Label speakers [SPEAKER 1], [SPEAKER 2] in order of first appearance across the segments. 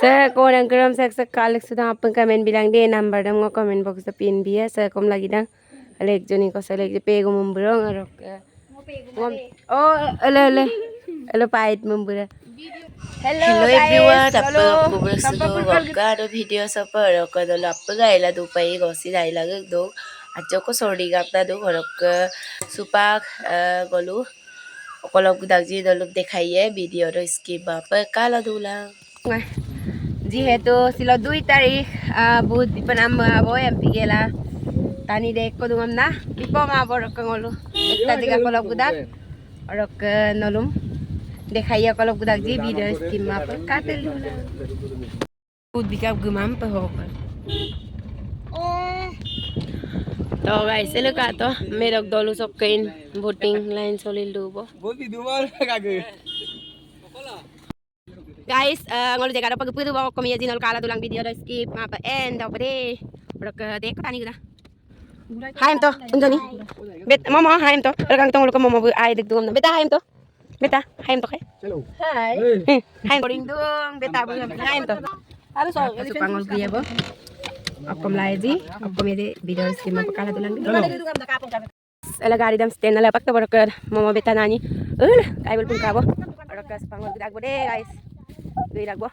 [SPEAKER 1] Saya korang keram sak kalik sudah apa komen bilang deh number dah mau komen box dah pin biar saya kom lagi dah alek joni ko saya lagi pego memberong arok oh ele pait member hello
[SPEAKER 2] everyone,
[SPEAKER 1] guys
[SPEAKER 2] apa kubur sudu gokka do video sapa rok do lappa gaila do pai gosi gaila do acho ko sordi gapta do horok supak golu okolok dagji dolok dekhaiye video do skip apa kala dula
[SPEAKER 1] যিহেতু sila 2 tarik buat ipanam abo yang pigela tani dek ko dungam na ipo mabor ko ngolo ekta diga ko log budak orok nolom dekhaiya ko log budak ji video skim ma par katel dula buat bikap gumam pa ho तो guys ले का तो मेरे दोलू सब कइन voting line सोलिल दुबो बोती दुमार कागे guys ngolu jaga pag pudu bawa komia jinal kala dulang video do skip apa end apa deh udah ke dek tani guna haim to unjoni bet mama haim to orang tong lu ke mama bu ai dek dum beta haim to ke hello hai haim boring dong beta bu haim to harus so pangol dia bo akom laiji akom ede video skip apa kala dulang ala gari dam sten ala pak to bor ke mama beta nani kai bol pun kabo orang ke pangol budak bo deh guys Gila gua.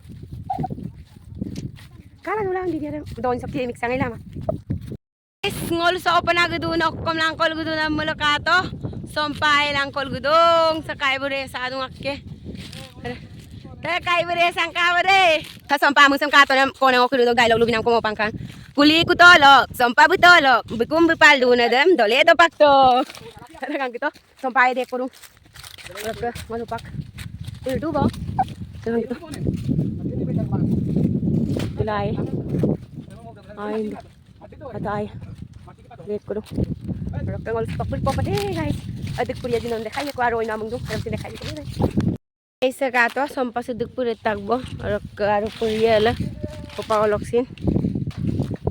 [SPEAKER 1] Kala dulang di dia don sa kimik sa ngila ma. Guys, ngol sa opa na gudunok kom lang kol gudunam mulo kato. Sompay lang kol gudong sa kaibure sa anong akke. Ta kaibure sang kabure. Ta sompa mo sam kato ko nang okudog dialog lubinang ko mo pangkan. Kuli ko tolok, sompa butolok, bikum bipal duna dem dole do pakto. Talagang gito. Sompay de ko dong. Malupak. Itu ba? Jangan gitu. Tulay. Ay, atay. Lihat ko do. Pero pengol pakul pa pa deh guys. Adik puriya din on dekhai ko aro namung do. Aram tin dekhai ko deh. Aisa gato sompa suduk puri tagbo. Aro aro puriya la. Ko pa oloksin.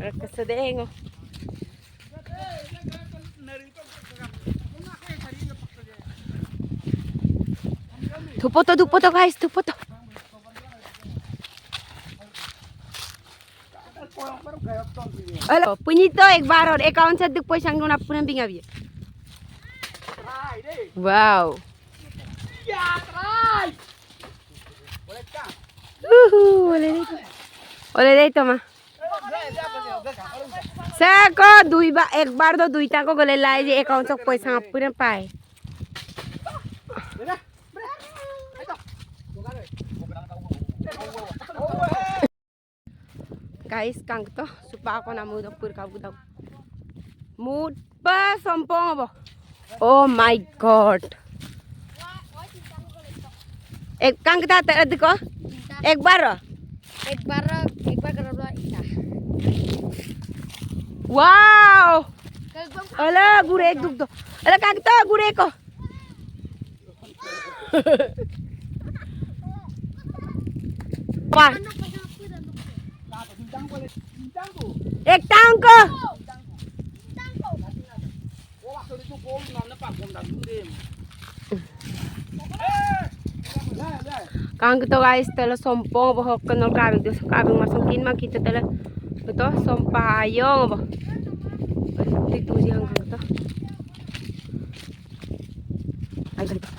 [SPEAKER 1] Aro kasadengo. Dupo to guys, dupo to. Hello, punyito ek baar और account से दुख पैसा नोना पुनः बिंगा भी wow boleh deh to ma seko ek baar do duita ko gole lai je account से पैसा पुनः पाए guys kang to supa ako na mood pur ka budaw mood pa sompong abo oh my god ek kang ta tad ko ek bar karo ita wow ala gure ek dug do ala kang to gure ko pa एक टांग को kang to guys tela sompong bo kenal kabing do kabing masukin mak kita tela to sompayong bo tik tu siang kang to ay ganito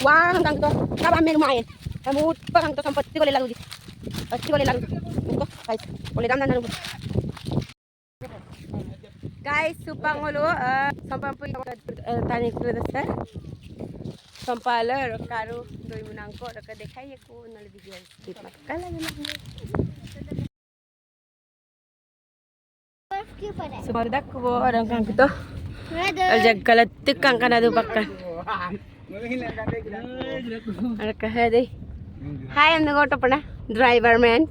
[SPEAKER 1] wang kang to kaba mer main kamu pa kang to sampat ti ko lelago di pasti boleh langsung untuk guys boleh dam dan guys supang ulo sampai pun tani ko dasa sampala karo doi munangko raka dekhai ko nal video skip makala na sumardak ko orang kang to aljag kalat tikang kana do bakkan arka hede hi am the gotapana driver man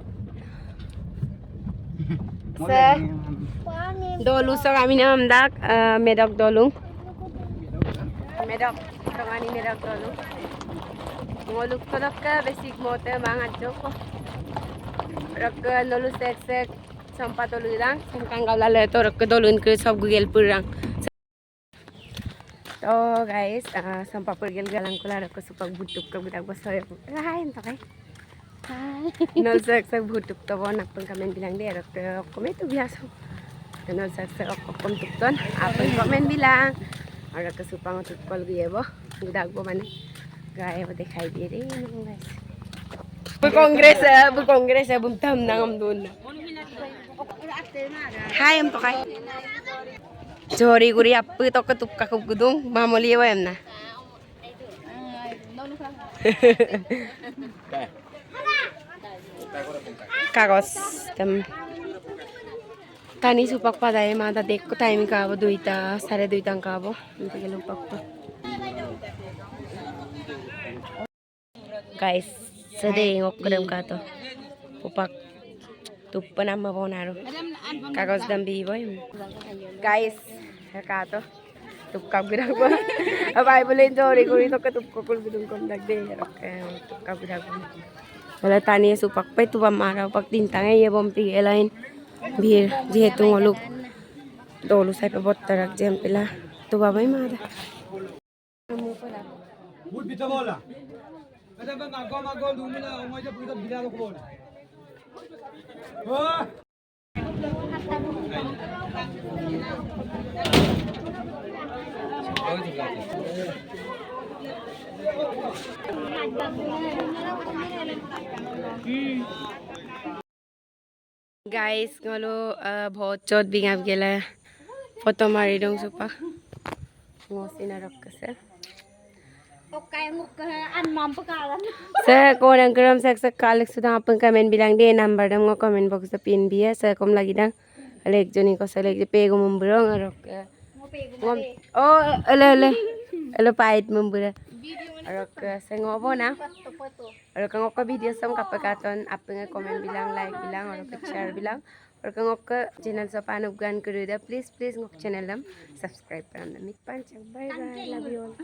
[SPEAKER 1] sir dolu sa kami na amdak medok dolung medok tongani medok dolung ngoluk tolok ka basic mote mangat joko rak nolu sek sampa dolu lang sangkang gawla to rak dolun ke sob gugel purang तो guys संपा पर गेल गलां Cola rak supak butuk ka budak basoy lain to kay Nol sak buat tuk tawon apeng komen bilang dia rok komen itu biasa. Nol sak ok kom tuk ton apeng komen bilang. Ada kesupang tuk kol gie bo. Udah gua mana. Gaya bo dikhai dia deh guys. Bu kongres bum tam nangam dun. Hai em to kai. Jori guri appu to ke tukka ku gudung mamoli wa em na. Kagos tam tani supak padai mata dekko timing ka bo 2টা 2:30 ka bo hindi ka lupak pa guys sede ngok krem ka to upak tuppan amma bonaro kagos dam bi boy guys ka to tukap gidag ba abay boleh jori guri to ka tukko gudung kom dagde tukap gidag wala tani supak pa itu pamaraw pag tintangay ya bom elain bir jehetu ngoluk dolu sai pabot tarak jam pila tu babay mada
[SPEAKER 3] Wood bita bola. Ada bang agom dumila umaja puta bilalo ko bola. Oh!
[SPEAKER 1] guys ngolo बहुत चोट बिंगाब गेला photo मारी दong supa ngosi na rok kase sa ko nang gram sak kalik sudah apeng komen bilang dia number dam ngo comment box sa pin biya sa kom lagi dang alek joni ko sa lek pe go mumbrong rok ngom oh ele pait mumbura rok sa ngobo na rok ngok video sam kapakaton apeng comment bilang like bilang rok share bilang rok ngok channel sa panuggan kuruda please ngok channel dam subscribe param na mit panchang bye bye love you all